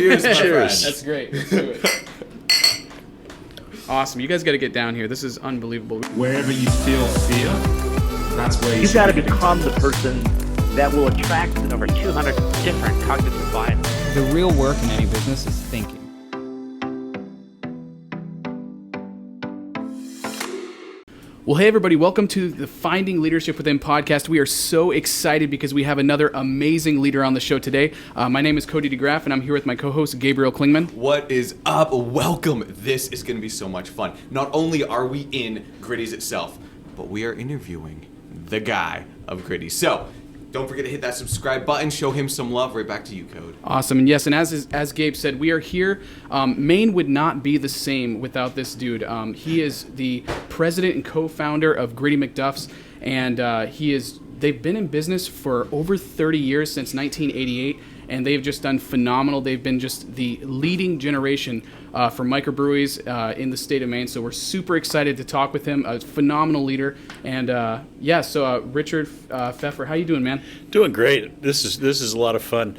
Cheers, my friend. That's great. Let's do it. Awesome. You guys got to get down here. This is unbelievable. Wherever you feel fear, that's where You've got to become the person that will attract over 200 different cognitive biases. The real work in any business is thinking. Well, hey, everybody. Welcome to the Finding Leadership Within podcast. We are so excited because we have another amazing leader on the show today. My name is Cody DeGraff, and I'm here with my co-host, Gabriel Klingman. What is up? Welcome. This is going to be so much fun. Not only are we in Gritty's itself, but we are interviewing the guy of Gritty. So don't forget to hit that subscribe button. Show him some love. Right back to you, Code. Awesome. And yes, and as Gabe said, we are here. Maine would not be the same without this dude. He is the president and co-founder of Gritty McDuffs, and they've been in business for over 30 years, since 1988, and they've just done phenomenal. They've been just the leading generation for microbreweries in the state of Maine, so we're super excited to talk with him. A phenomenal leader. And so Richard Pfeffer, how you doing, man? Doing great. This is a lot of fun.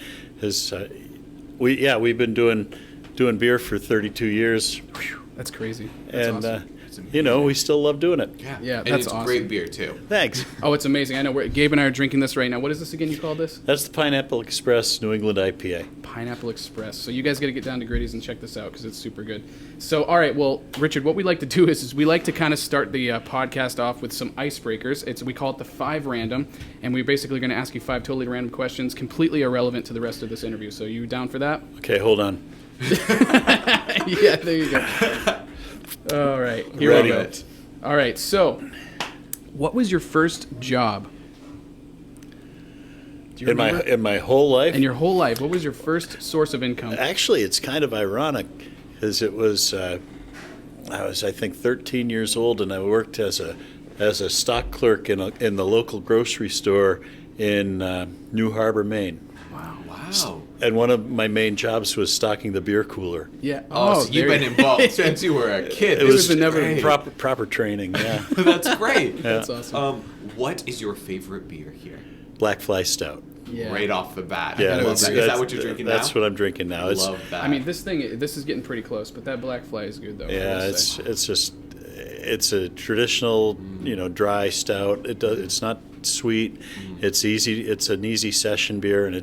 We've been doing beer for 32 years. Whew, that's crazy. That's awesome. We still love doing it. Yeah, and that's it's awesome. Great beer too. Thanks. Oh, it's amazing. I know. Gabe and I are drinking this right now. What is this again? You called this? That's the Pineapple Express New England IPA. Pineapple Express. So you guys got to get down to Gritty's and check this out because it's super good. So, all right. Well, Richard, what we like to do is we like to kind of start the podcast off with some icebreakers. We call it the 5 random, and we're basically going to ask you 5 totally random questions, completely irrelevant to the rest of this interview. So you down for that? Okay, hold on. Yeah, there you go. All right. Here we go. All right, so what was your first job? Do you remember? In my whole life? In your whole life, what was your first source of income? Actually, it's kind of ironic, because it was I think 13 years old, and I worked as a stock clerk in the local grocery store in New Harbor, Maine. Wow. And one of my main jobs was stocking the beer cooler. Yeah. Oh, so you've been involved since you were a kid. It was great. proper training. Yeah. That's great. Yeah. That's awesome. What is your favorite beer here? Black Fly Stout. Yeah. Right off the bat. Yeah, I love that. Is that what you're drinking now? That's what I'm drinking now. Love that. I mean, this is getting pretty close, but that Black Fly is good though. Yeah, it's a traditional, dry stout. It's not sweet. It's easy. It's an easy session beer, and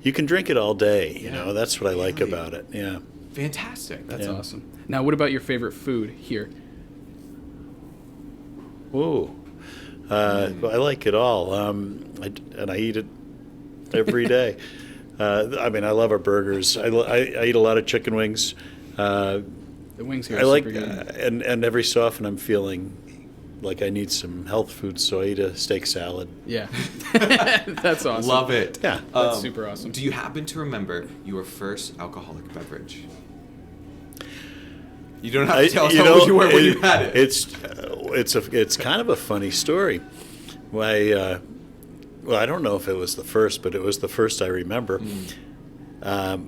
you can drink it all day. That's what I like about it. Yeah. Fantastic. That's awesome. Now, what about your favorite food here? Whoa. I like it all. I eat it every day. I love our burgers. I eat a lot of chicken wings. The wings here are super good. And every so often I'm feeling like I need some health food, so I eat a steak salad. Yeah. That's awesome. Love it. Yeah. That's super awesome. Do you happen to remember your first alcoholic beverage? You don't have to tell us how old you were when you had it. It's kind of a funny story. I don't know if it was the first, but it was the first I remember. For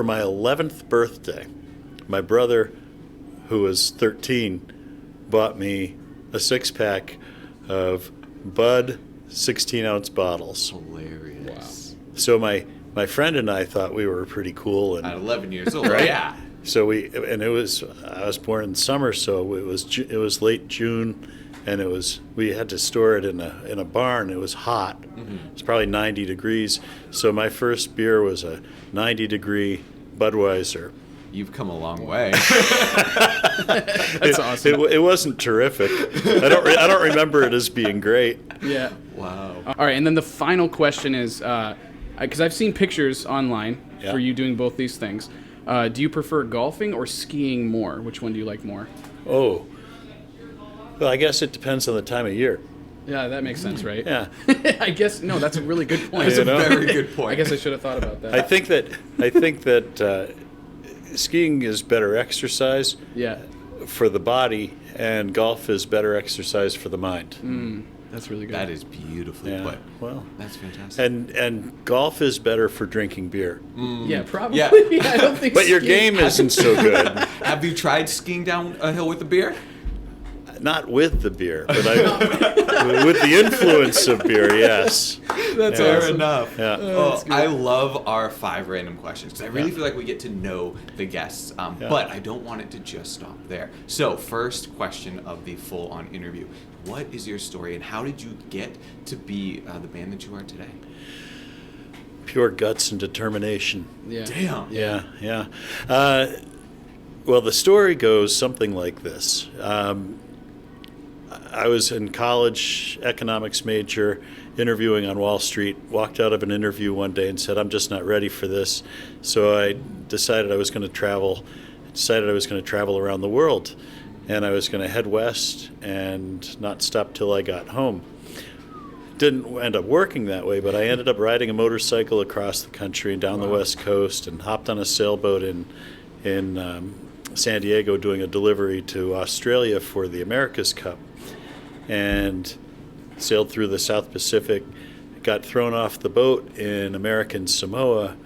my 11th birthday, my brother, who was 13, bought me a 6-pack of Bud 16-ounce bottles. Hilarious. Wow. So my friend and I thought we were pretty cool. And At 11 years old, Right? Yeah. So I was born in summer, so it was late June, and we had to store it in a barn. It was hot. Mm-hmm. It was probably 90 degrees. So my first beer was a 90-degree Budweiser. You've come a long way. That's awesome. It wasn't terrific. I don't remember it as being great. Yeah. Wow. All right, and then the final question is, because I've seen pictures online for you doing both these things. Do you prefer golfing or skiing more? Which one do you like more? Oh. Well, I guess it depends on the time of year. Yeah, that makes sense, right? Yeah. I guess, no, that's a really good point. That's a very good point. I guess I should have thought about that. I think that skiing is better exercise for the body, and golf is better exercise for the mind. That's really good. That is beautifully put. Well, that's fantastic. And golf is better for drinking beer. Yeah, probably. Yeah. I don't think But your skiing- game isn't so good. Have you tried skiing down a hill with a beer? Not with the beer, but with the influence of beer, yes. That's Yeah. Fair enough. Yeah. Oh, I love our 5 random questions because I really feel like we get to know the guests. But I don't want it to just stop there. So, first question of the full-on interview: what is your story, and how did you get to be the man that you are today? Pure guts and determination. Yeah. Damn. Yeah. Well, the story goes something like this. I was in college, economics major, interviewing on Wall Street, walked out of an interview one day and said, I'm just not ready for this. So I decided I was going to travel around the world. And I was going to head west and not stop till I got home. Didn't end up working that way, but I ended up riding a motorcycle across the country and down the West Coast, and hopped on a sailboat in San Diego doing a delivery to Australia for the America's Cup, and sailed through the South Pacific, got thrown off the boat in American Samoa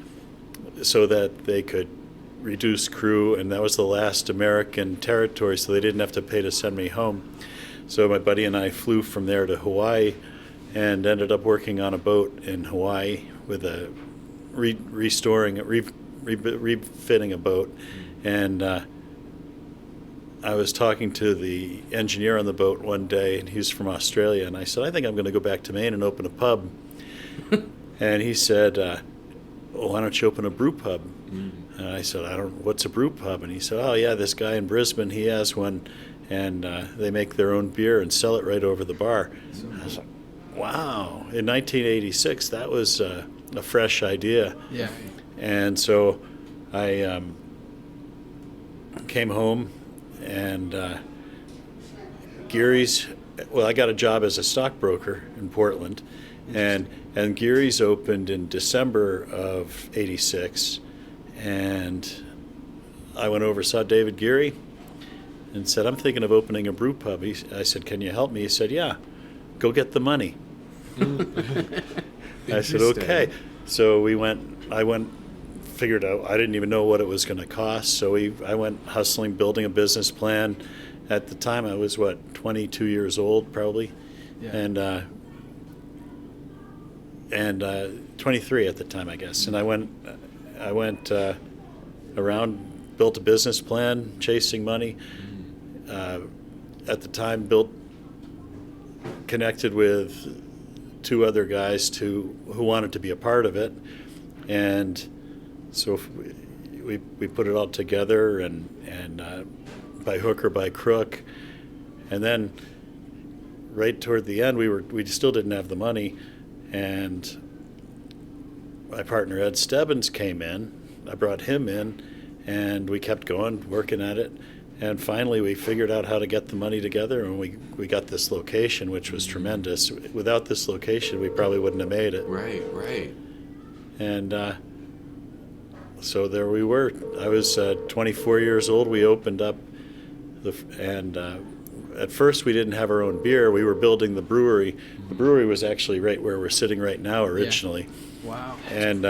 so that they could reduce crew, and that was the last American territory, so they didn't have to pay to send me home. So my buddy and I flew from there to Hawaii and ended up working on a boat in Hawaii with a refitting a boat. And I was talking to the engineer on the boat one day, and he's from Australia, and I said, I think I'm going to go back to Maine and open a pub. And he said, well, why don't you open a brew pub? And I said, what's a brew pub? And he said, oh yeah, this guy in Brisbane, he has one, and they make their own beer and sell it right over the bar. I was like, wow. In 1986, that was a fresh idea. Yeah. And so I came home, and Geary's, well, I got a job as a stockbroker in Portland, and Geary's opened in December of '86, and I went over, saw David Geary, and said, I'm thinking of opening a brew pub. I said, can you help me? He said, yeah, go get the money. I said, okay. So I went, figured out, I didn't even know what it was going to cost, so I went hustling, building a business plan. At the time, I was, 22 years old, probably, Yeah. and 23 at the time, I guess. And I went around, built a business plan, chasing money. At the time, connected with 2 other guys who wanted to be a part of it, and so we put it all together, and by hook or by crook. And then right toward the end, we still didn't have the money, and my partner Ed Stebbins came in. I brought him in, and we kept going, working at it. And finally, we figured out how to get the money together, and we got this location, which was tremendous. Without this location, we probably wouldn't have made it. Right. And so there we were. I was 24 years old. We opened up, at first we didn't have our own beer. We were building the brewery. The brewery was actually right where we're sitting right now originally. Wow. And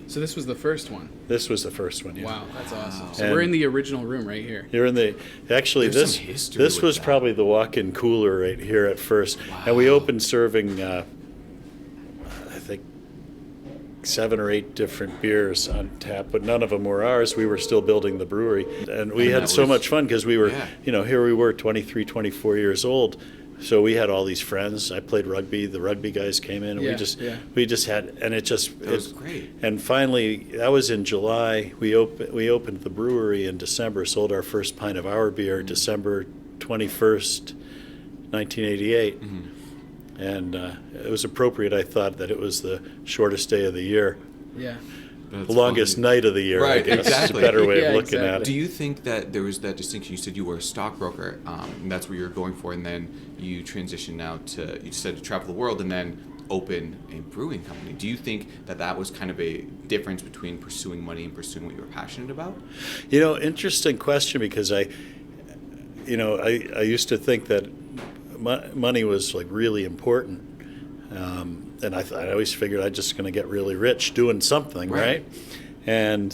So this was the first one. This was the first one. Yeah. Wow, that's awesome. So And we're in the original room right here. You're in the. Actually, There's this some history this with was that. probably the walk-in cooler right here at first, and we opened serving, I think, 7 or 8 different beers on tap, but none of them were ours. We were still building the brewery, and we had so much fun because we were, here we were, 23, 24 years old. So we had all these friends. I played rugby. The rugby guys came in, and we just had, and it was great. And finally, that was in July. We opened the brewery in December. Sold our first pint of our beer December 21st, 1988, and it was appropriate. I thought that it was the shortest day of the year, Yeah. That's the longest funny. night of the year. Right, I guess, exactly. is a better way Yeah, of looking exactly. at Do it. you think that there was that distinction? You said you were a stockbroker, and that's what you're going for, and then you transitioned now to, you said to travel the world and then open a brewing company. Do you think that was kind of a difference between pursuing money and pursuing what you were passionate about? Interesting question, because I used to think that money was like really important, and I always figured I'm just going to get really rich doing something, right? And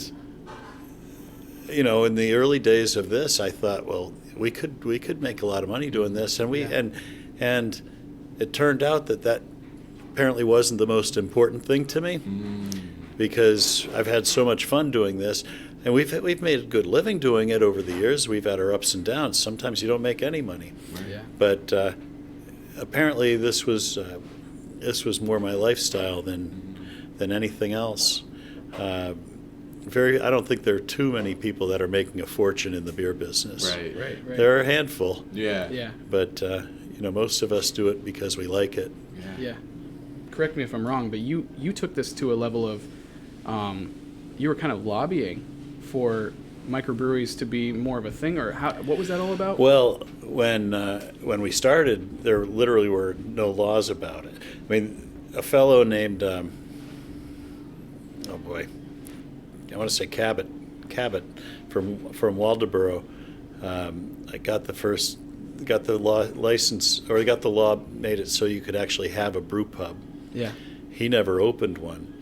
in the early days of this, I thought, well, we could make a lot of money doing this, and it turned out that apparently wasn't the most important thing to me, because I've had so much fun doing this, and we've made a good living doing it over the years. We've had our ups and downs. Sometimes you don't make any money, but apparently this was more my lifestyle than anything else. I don't think there are too many people that are making a fortune in the beer business. Right. There are a handful. Yeah. But most of us do it because we like it. Yeah. Correct me if I'm wrong, but you took this to a level of you were kind of lobbying for microbreweries to be more of a thing, or what was that all about? Well, when we started, there literally were no laws about it. I mean, a fellow named I want to say Cabot from Waldoboro. I got the license, or I got the law made it so you could actually have a brew pub. Yeah. He never opened one.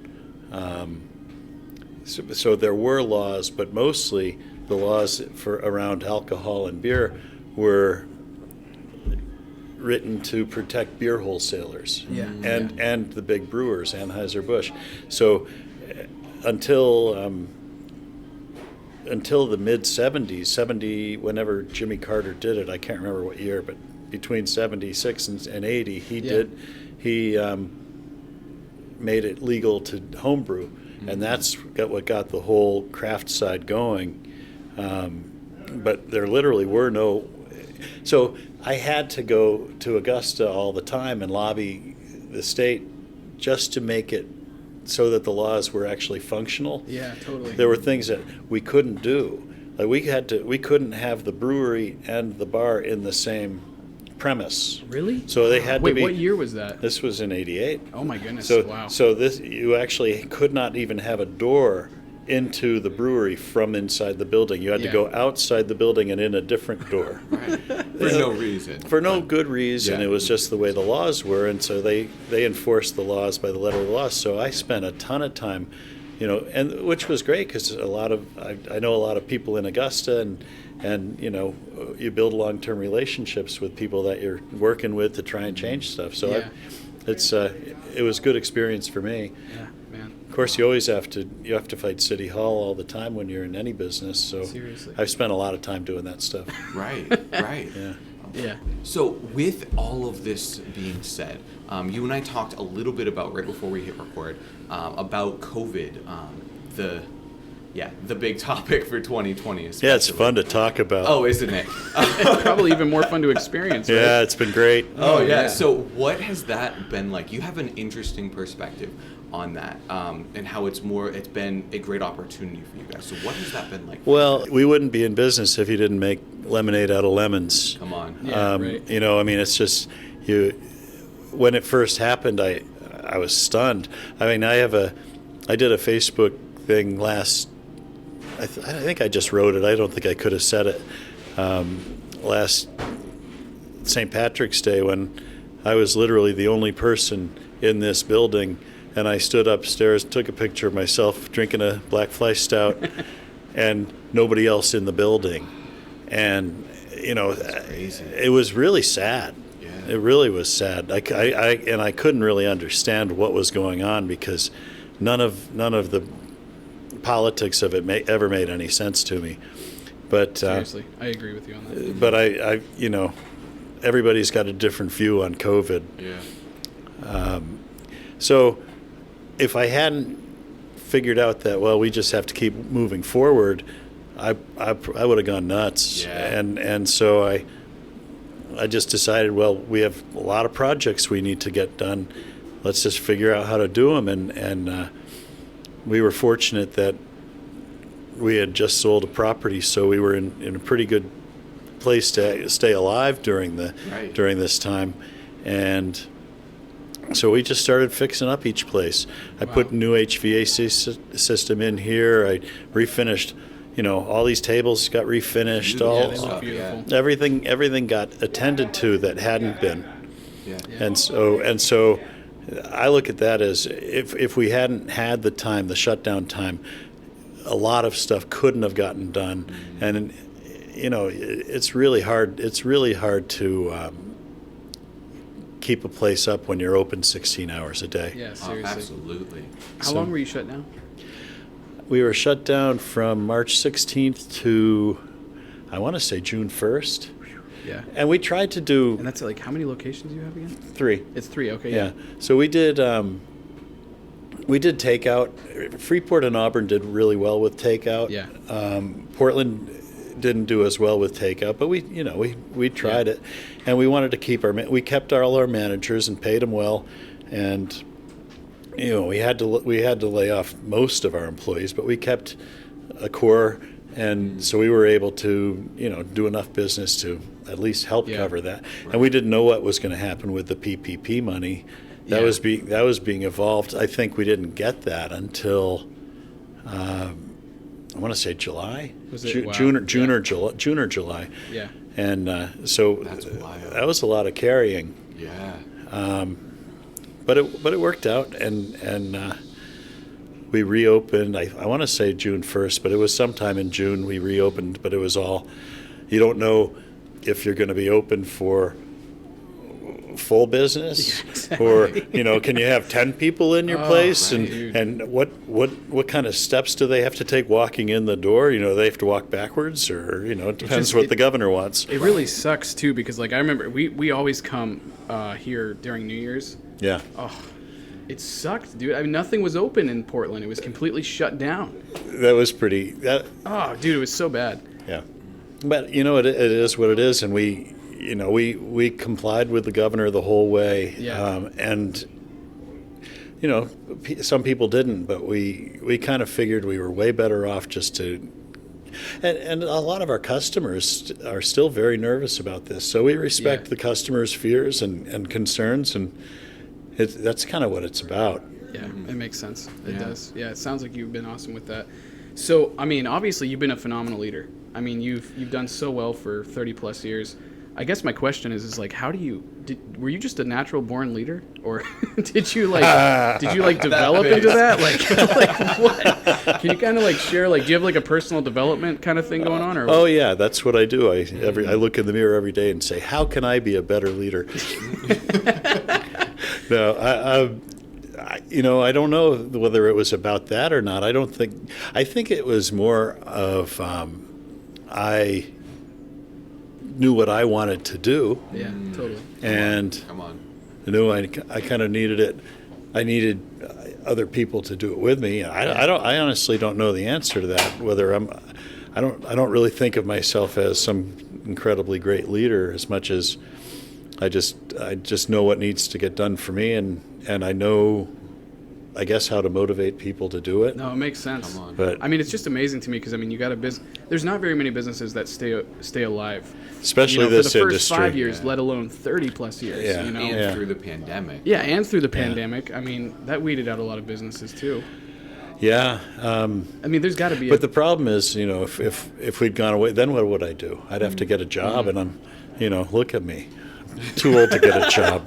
So there were laws, but mostly the laws around alcohol and beer were written to protect beer wholesalers and the big brewers, Anheuser-Busch. So until the mid-'70s, 70, whenever Jimmy Carter did it, I can't remember what year, but between 76 and 80, he made it legal to homebrew, and that's what got the whole craft side going. But there literally were no. So I had to go to Augusta all the time and lobby the state just to make it so that the laws were actually functional. Yeah, totally. There were things that we couldn't do. Like we couldn't have the brewery and the bar in the same premise. Really? So they had to be. Wait, what year was that? This was in '88. Oh my goodness! So wow. So you actually could not even have a door into the brewery from inside the building. You had to go outside the building and in a different door. Right. For no reason. For no good reason. Yeah. It was just the way the laws were, and so they enforced the laws by the letter of the law. So I spent a ton of time, and which was great because I know a lot of people in Augusta, and you build long-term relationships with people that you're working with to try and change stuff. So it was a good experience for me. Yeah, man. Of course, you always have to fight City Hall all the time when you're in any business. So Seriously. I've spent a lot of time doing that stuff. Right. Yeah. Yeah. So with all of this being said, you and I talked a little bit about, right before we hit record, about COVID, the big topic for 2020 especially. Yeah, it's fun to talk about. Oh, isn't it? Probably even more fun to experience. Right? Yeah, it's been great. Oh, yeah. yeah. So what has that been like? You have an interesting perspective on that, and how it's been a great opportunity for you guys. So what has that been like? Well, we wouldn't be in business if you didn't make lemonade out of lemons. Come on. Yeah, right. It's just when it first happened, I was stunned. I mean, I did a Facebook thing I think I just wrote it. I don't think I could have said it. Last St. Patrick's Day, when I was literally the only person in this building, and I stood upstairs, took a picture of myself drinking a Black Fly Stout, and nobody else in the building. And crazy. it was really sad. Yeah. It really was sad. I couldn't really understand what was going on because none of the politics of it ever made any sense to me. But Seriously, I agree with you on that. but I everybody's got a different view on COVID. Yeah. So if I hadn't figured out that, well, we just have to keep moving forward, I would have gone nuts. Yeah. And so I just decided, well, we have a lot of projects we need to get done. Let's just figure out how to do them. And we were fortunate that we had just sold a property, so we were in a pretty good place to stay alive during this time. And so we just started fixing up each place. I put a new HVAC system in here. I refinished, all these tables got refinished. Beautiful. They look beautiful. Everything got attended to that hadn't been. Yeah. And so I look at that as if we hadn't had the time, the shutdown time, a lot of stuff couldn't have gotten done. And it's really hard. It's really hard to keep a place up when you're open 16 hours a day. Yeah, Oh, seriously. absolutely. How long were you shut down? We were shut down from March 16th to, I want to say, June 1st. Yeah. And we tried to do And that's like, how many locations do you have again? 3. It's 3, okay. Yeah. So we did takeout. Freeport and Auburn did really well with takeout. Yeah. Portland didn't do as well with takeout, but we tried it, and we wanted to keep we kept all our managers and paid them well, and we had to lay off most of our employees, but we kept a core, and so we were able to do enough business to at least help cover that. And we didn't know what was going to happen with the PPP money. That was being evolved. I think we didn't get that until I want to say July. Was it? Wow. June or July. Yeah. And so That's wild. that was a lot of carrying. Yeah. But it worked out, and we reopened. I want to say June 1st, but it was sometime in June we reopened. But it was all, you don't know if you're going to be open for full business, or can you have 10 people in your place, right. and what kind of steps do they have to take walking in the door? They have to walk backwards, or it depends what the governor wants. It really sucks too, because like I remember we always come here during New Year's. Yeah. Oh, it sucked, dude. I mean, nothing was open in Portland. It was completely shut down. That was pretty. Oh, dude, it was so bad. Yeah. But it is what it is, and we complied with the governor the whole way. Yeah. And some people didn't, but we kind of figured we were way better off just to. And a lot of our customers are still very nervous about this, so we respect the customers' fears and concerns, and that's kind of what it's about. Yeah, it makes sense. It does. Yeah, it sounds like you've been awesome with that. So, I mean, obviously you've been a phenomenal leader. I mean, you've done so well for 30 plus years. I guess my question is like, were you just a natural born leader, or did you develop into that? Like what? Can you kind of share, do you have a personal development kind of thing going on, or? Oh yeah, that's what I do. I look in the mirror every day and say, how can I be a better leader? No, I don't know whether it was about that or not. I think it was more of I knew what I wanted to do. Yeah, totally. And Come on. I knew I kind of needed it. I needed other people to do it with me. I honestly don't know the answer to that. Whether I don't really think of myself as some incredibly great leader, as much as I just know what needs to get done for me, and I know, I guess, how to motivate people to do it. No, it makes sense. Come on. But I mean, it's just amazing to me because you got a business. There's not very many businesses that stay alive, especially for this the first industry. 5 years, let alone 30 plus years. Yeah. And through the pandemic. Yeah, and through the pandemic. I mean, that weeded out a lot of businesses too. Yeah. I mean, there's got to be. But the problem is, if we'd gone away, then what would I do? I'd have to get a job, and I'm, look at me, too old to get a job.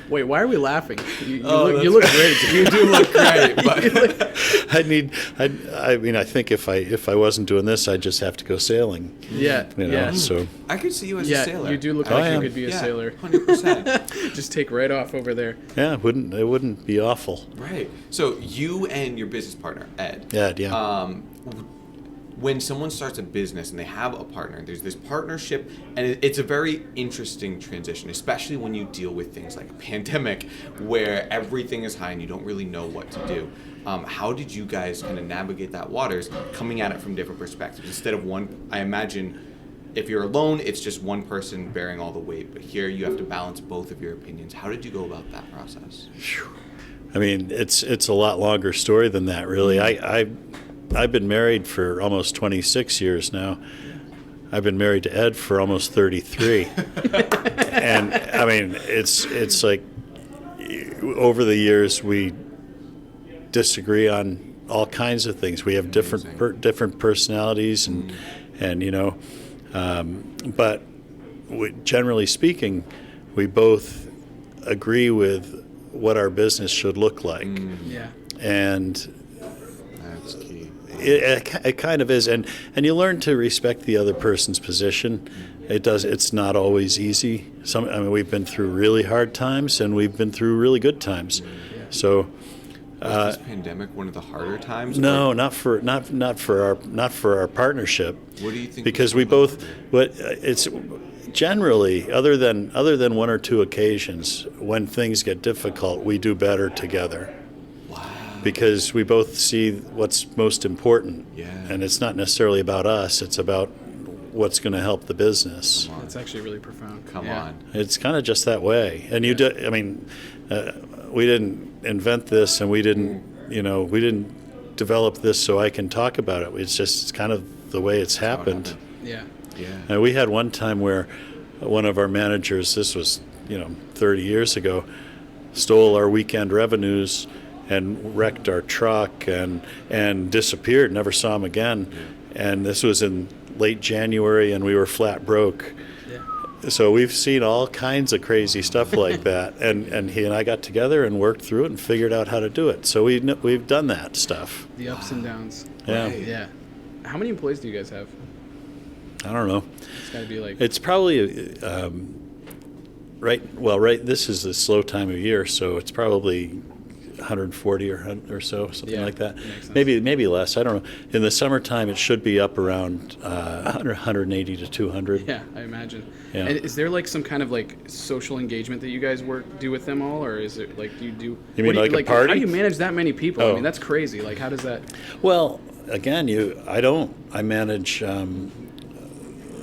Wait, why are we laughing? You look great. You do look great, but I think if I wasn't doing this, I'd just have to go sailing. Yeah, So I could see you as a sailor. you do look I like you am. could be a sailor. 100%. Just take right off over there. yeah, it wouldn't be awful. Right. So you and your business partner, Ed. Yeah. When someone starts a business and they have a partner, there's this partnership, and it's a very interesting transition, especially when you deal with things like a pandemic where everything is high and you don't really know what to do. How did you guys kind of navigate that waters, coming at it from different perspectives? Instead of one, I imagine if you're alone, it's just one person bearing all the weight, but here you have to balance both of your opinions. How did you go about that process? I mean, it's a lot longer story than that, really. I've been married for almost 26 years now. I've been married to Ed for almost 33. And I mean, it's like over the years we disagree on all kinds of things. We have different personalities, but generally speaking, we both agree with what our business should look like. Yeah. And That's key. It kind of is, and you learn to respect the other person's position. It's not always easy. We've been through really hard times, and we've been through really good times. So. Was this pandemic one of the harder times? No, not for our partnership. What do you think? Because we both, it's generally other than one or two occasions when things get difficult, we do better together. Wow. Because we both see what's most important. Yeah. And it's not necessarily about us; it's about what's going to help the business. That's actually really profound. Come on. It's kind of just that way. And you do. I mean, we didn't invent this, and we didn't develop this so I can talk about it. It's kind of the way it's happened. Yeah. Yeah. And we had one time where one of our managers, this was 30 years ago, stole our weekend revenues and wrecked our truck and disappeared. Never saw him again. And this was in late January, and we were flat broke. So we've seen all kinds of crazy stuff like that, and he and I got together and worked through it and figured out how to do it. So we've done that stuff. The ups and downs. Yeah. Right. Yeah. How many employees do you guys have? I don't know. It's got to be like. It's probably right. This is the slow time of year, so it's probably 140 or so, something like that. Makes sense. Maybe less. I don't know. In the summertime, it should be up around 180 to 200. Yeah, I imagine. Yeah. And is there like some kind of like social engagement that you guys do with them all, or is it like you do? You mean what do like a party? How do you manage that many people? I Oh. mean, that's crazy. Like, how does that? Well, again, I manage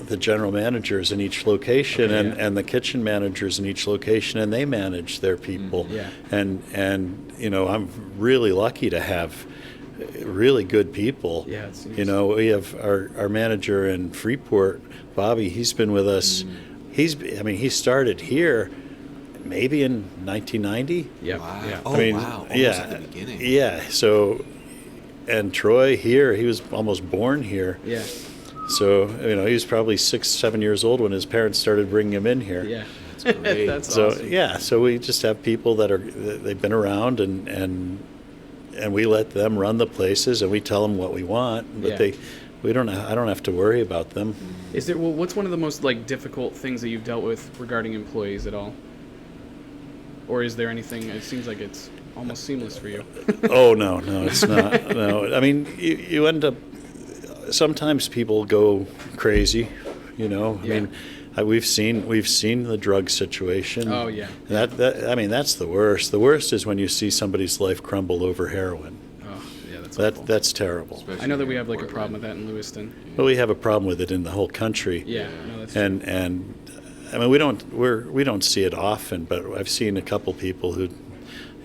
the general managers in each location and the kitchen managers in each location, and they manage their people. Yeah. And I'm really lucky to have really good people. Yeah, it seems. We have our manager in Freeport, Bobby. He's been with us. He started here maybe in 1990. Yeah. Wow. Yeah. Oh, wow. Almost at the beginning. Yeah. So, and Troy here, he was almost born here. Yeah. So, he was probably 6, 7 years old when his parents started bringing him in here. Yeah. That's great. That's So, awesome. so we just have people they've been around and we let them run the places and we tell them what we want, but Yeah. I don't have to worry about them. Is there? Well, what's one of the most like difficult things that you've dealt with regarding employees at all? Or is there anything? It seems like it's almost seamless for you. Oh, no, it's not. No, I mean, you end up, sometimes people go crazy, I mean, we've seen the drug situation. Oh, yeah. That's the worst. The worst is when you see somebody's life crumble over heroin. Oh, yeah, that's awful. That's terrible. Especially I know that here we in have like a Portland. problem with that in Lewiston. But we have a problem with it in the whole country. Yeah, no, that's And I mean, we don't see it often, but I've seen a couple people who,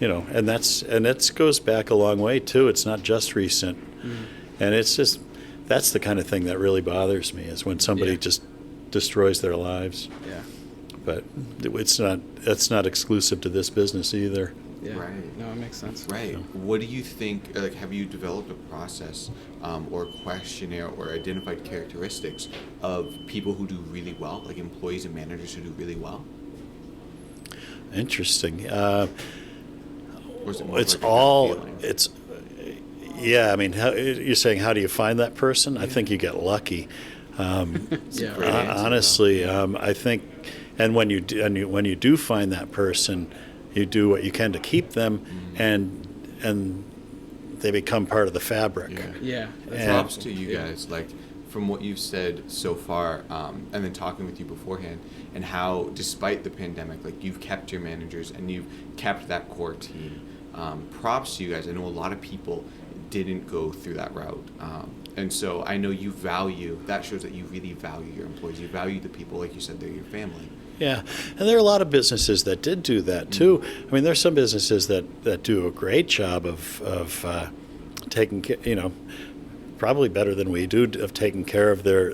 and that goes back a long way too. It's not just recent, and it's just that's the kind of thing that really bothers me is when somebody Yeah. just destroys their lives. yeah, But that's not exclusive to this business either. yeah. Right. No, it makes sense. Right. What do you think, have you developed a process or questionnaire or identified characteristics of people who do really well, like employees and managers who do really well? Interesting. Or is it more It's like a gut all. feeling? Yeah. I mean, you're saying how do you find that person? I think you get lucky. Yeah. Great answer, Honestly, I think, and when you do find that person, you do what you can to keep them, and they become part of the fabric. Yeah. Yeah. That's And- Props awesome. to you Yeah. guys, like from what you've said so far, and then talking with you beforehand, and how despite the pandemic, like you've kept your managers and you've kept that core team. Props to you guys. I know a lot of people didn't go through that route, and so I know you value. That shows that you really value your employees. You value the people, like you said, they're your family. Yeah, and there are a lot of businesses that did do that too. I mean, there's some businesses that do a great job of taking care, probably better than we do, of taking care of their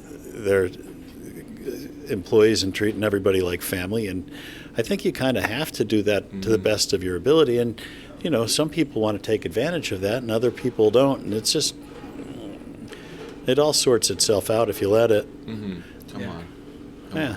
employees and treating everybody like family. And I think you kind of have to do that to the best of your ability. And some people want to take advantage of that, and other people don't. And it's just it all sorts itself out if you let it. Come Yeah. on. Yeah.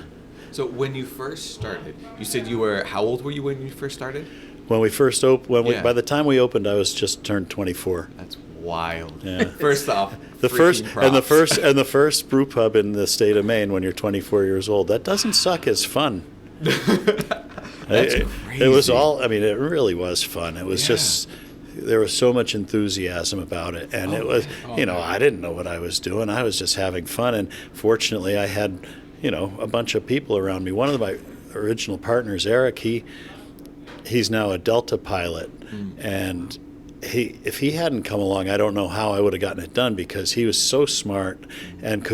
So when you first started, you said you were, how old were you when you first started? When we first Yeah. by the time we opened, I was just turned 24. That's wild. Yeah. First off, The freaking props. the first brew pub in the state of Maine when you're 24 years old. That doesn't suck as fun. It was all. I mean, it really was fun. It was just. There was so much enthusiasm about it, and it was. I didn't know what I was doing. I was just having fun, and fortunately, I had, a bunch of people around me. One of my original partners, Eric, he's now a Delta pilot, and if he hadn't come along, I don't know how I would have gotten it done, because he was so smart and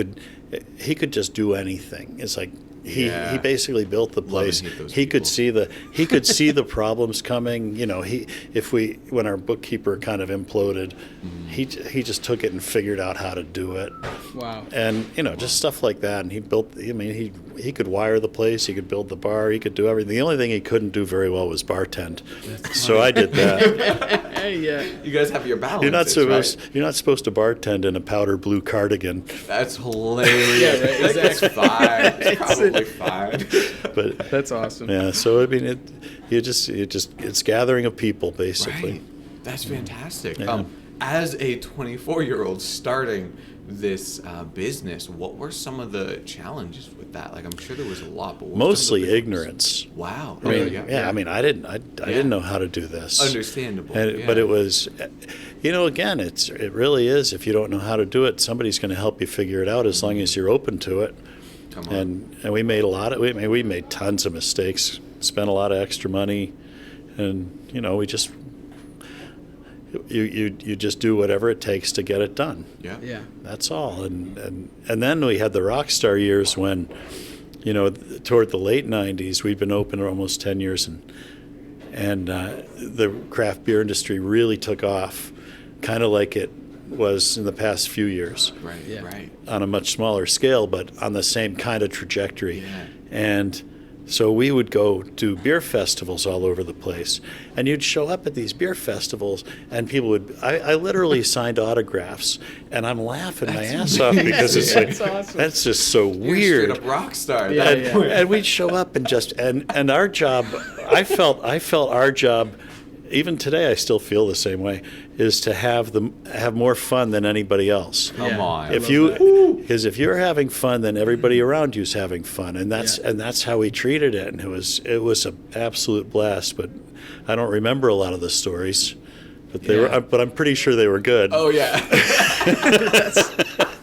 he could just do anything. It's like he basically built the place. He could see the problems coming. When our bookkeeper kind of imploded, he just took it and figured out how to do it. Wow. And just stuff like that. And he built. I mean, he could wire the place. He could build the bar. He could do everything. The only thing he couldn't do very well was bartend. So I did that. Yeah. You guys have your balance. You're not supposed to bartend in a powder blue cardigan. That's hilarious. Yeah, right, That's fine. It's probably fine. But That's awesome. yeah, so I mean, it's gathering of people basically. Right. That's fantastic. Yeah. As a 24-year-old starting this business, what were some of the challenges with that? Like, I'm sure there was a lot, but what were some of the Mostly big ones? ignorance. Wow. I mean, I mean, I didn't know how to do this. Understandable. But it was, again, it really is. If you don't know how to do it, somebody's going to help you figure it out, as long as you're open to it. Come on. And we made we made tons of mistakes, spent a lot of extra money, and we just you just do whatever it takes to get it done. Yeah. Yeah. That's all. And then we had the rock star years when, toward the late 90s, we'd been open almost 10 years, and the craft beer industry really took off, kind of like it was in the past few years. Right. Yeah. Right. On a much smaller scale, but on the same kind of trajectory. Yeah. And so we would go do beer festivals all over the place, and you'd show up at these beer festivals, and people would. I literally signed autographs, and I'm laughing my ass off because it's like, That's awesome. that's just so You're a weird. straight up rock star. at Yeah, that yeah. point. And we'd show up and just and our job, I felt our job, even today I still feel the same way, is to have more fun than anybody else. Come Yeah. on. Because if you're having fun, then everybody around you's having fun, and that's how we treated it, and it was an absolute blast. But I don't remember a lot of the stories, but I'm pretty sure they were good. Oh yeah.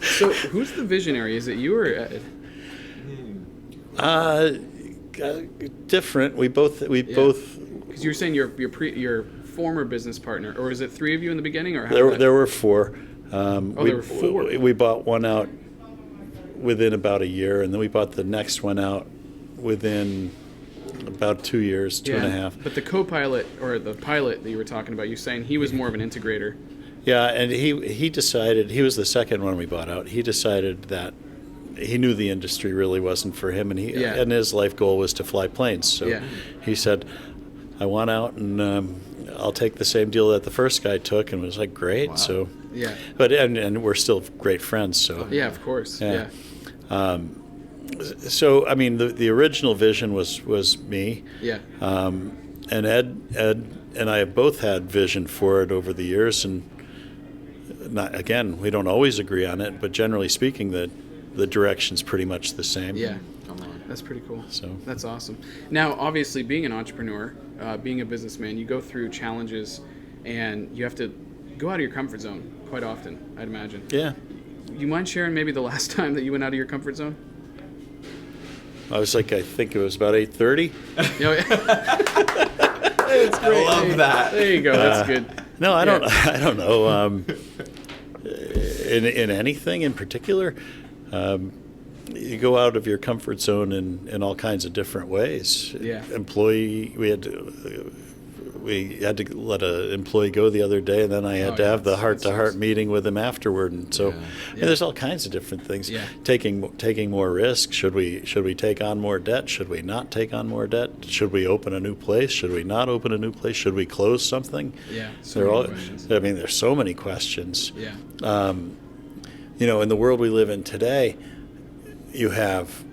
So who's the visionary? Is it you or Ed? Different. We both. Because you were saying your former business partner, or is it three of you in the beginning, or how There did there were four. there were four. We bought one out within about a year, and then we bought the next one out within about 2 years, two and a half. But the co-pilot or the pilot that you were talking about, you're saying he was more of an integrator. Yeah, and he decided, he was the second one we bought out. He decided that he knew the industry really wasn't for him, and and his life goal was to fly planes. So he said, I want out, and I'll take the same deal that the first guy took, and it was like, great. Wow. So Yeah. but and we're still great friends. So Yeah, of course. Yeah. Yeah. so I mean, the original vision was me. Yeah. And Ed and I have both had vision for it over the years, and we don't always agree on it, but generally speaking, the direction's pretty much the same. Yeah. Come on. That's pretty cool. So That's awesome. Now, obviously, being an entrepreneur, being a businessman, you go through challenges, and you have to go out of your comfort zone quite often, I'd imagine. yeah, You mind sharing maybe the last time that you went out of your comfort zone? I think it was about 8:30. Yeah. That's I great. love that. There you go. That's good. No, I Yeah. don't know. In anything in particular, you go out of your comfort zone in all kinds of different ways. Yeah. We had to let an employee go the other day, and then I had to have the heart-to-heart meeting with him afterward. And so, and there's all kinds of different things. Yeah. Taking more risk. Should we take on more debt? Should we not take on more debt? Should we open a new place? Should we not open a new place? Should we close something? Yeah. Questions. I mean, there's so many questions. Yeah. In the world we live in today, you have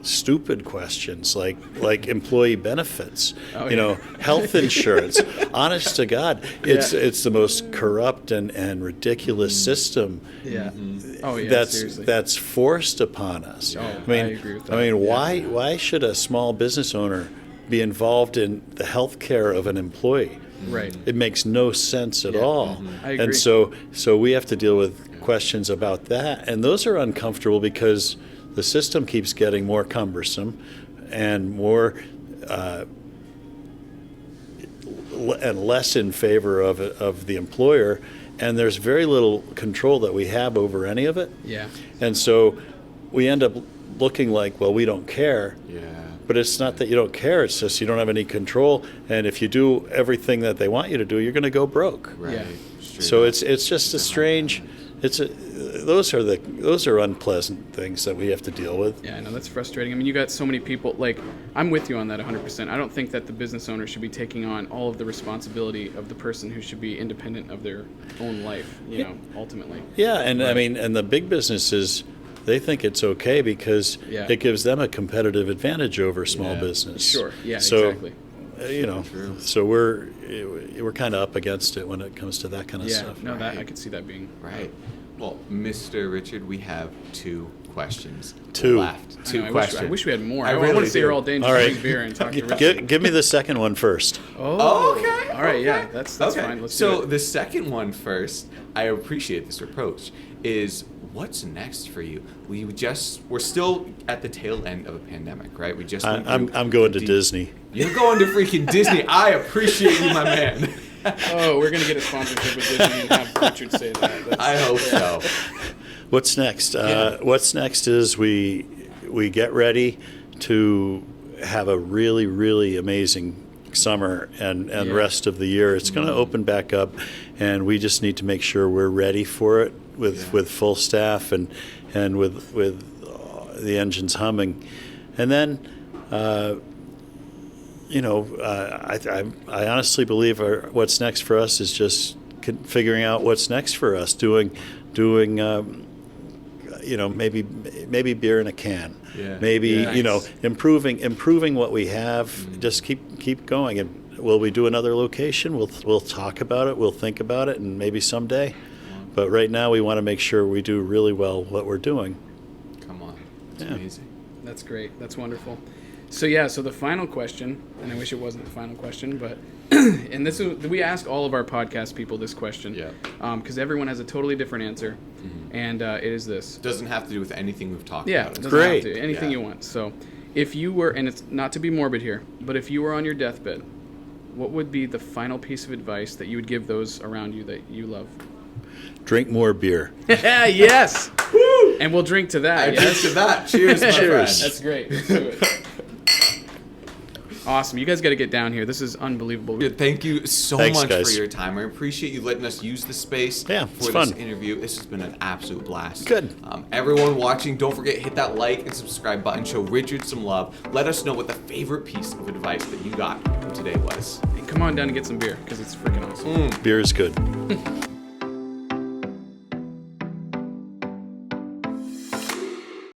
stupid questions like employee benefits, Oh, you know, health insurance. Honest to God, it's the most corrupt and ridiculous system. Yeah. Oh yeah. Seriously. That's forced upon us. Oh, I agree with that. I mean, Yeah. why should a small business owner be involved in the health care of an employee? Right. It makes no sense at all. I agree. And so we have to deal with questions about that, and those are uncomfortable because the system keeps getting more cumbersome and more and less in favor of the employer, and there's very little control that we have over any of it. Yeah. And so we end up looking like, well, we don't care. Yeah. But it's not that you don't care, it's just you don't have any control, and if you do everything that they want you to do, you're going to go broke. Right. Yeah. Straight So up. it's just a strange. Those are unpleasant things that we have to deal with. Yeah, I know that's frustrating. I mean, you got so many people. Like, I'm with you on that 100%. I don't think that the business owner should be taking on all of the responsibility of the person who should be independent of their own life. You know, ultimately. Yeah, and I mean, and the big businesses, they think it's okay because Yeah. it gives them a competitive advantage over small Yeah. business. Sure. Yeah. So, Exactly. You know, True. so we're kind of up against it when it comes to that kind of Yeah. stuff. No, that I could see that being. Right. Well, Mr. Richard, we have 2 questions Two. left. I 2 know, questions. I wish we had more. I I really want to stay here do. all day and All just right. drink beer and talk to Richard. Give me the second one first. Oh. Okay. All right. okay. Yeah. That's okay. fine. Let's so do it. the second one first, I appreciate this approach, is what's next for you? We're still at the tail end of a pandemic, right? We just went through I'm going to the- Disney. You're going to freaking Disney. I appreciate you, my man. Oh, we're gonna get a sponsorship with Disney and have Richard say that. That's, I hope so. What's next? Yeah. What's next is we get ready to have a really, really amazing summer and Yeah. rest of the year. It's going to open back up, and we just need to make sure we're ready for it with full staff and with the engines humming. And then, I honestly believe what's next for us is just figuring out what's next for us. Doing maybe beer in a can. Yeah. Maybe Yeah. improving what we have. Just keep going. And will we do another location? We'll talk about it. We'll think about it, and maybe someday. But right now, we want to make sure we do really well what we're doing. Come on. It's Yeah. amazing. That's great. That's wonderful. So yeah, so the final question, and I wish it wasn't the final question, but and this is, we ask all of our podcast people this question, because everyone has a totally different answer, and it is this. Doesn't have to do with anything we've talked Yeah, about. it doesn't Great. have to. Anything Yeah. you want. So, if you were, and it's not to be morbid here, but if you were on your deathbed, what would be the final piece of advice that you would give those around you that you love? Drink more beer. Yes. And we'll drink to that. I yes? to that. Cheers, my friend. That's great. Let's do it. Awesome. You guys got to get down here. This is unbelievable. Dude, thank you so Thanks, much guys. for your time. I appreciate you letting us use the space Yeah, for it's this fun. interview. This has been an absolute blast. Good. Everyone watching, don't forget hit that like and subscribe button. Show Richard some love. Let us know what the favorite piece of advice that you got from today was. And come on down and get some beer because it's freaking awesome. Beer is good.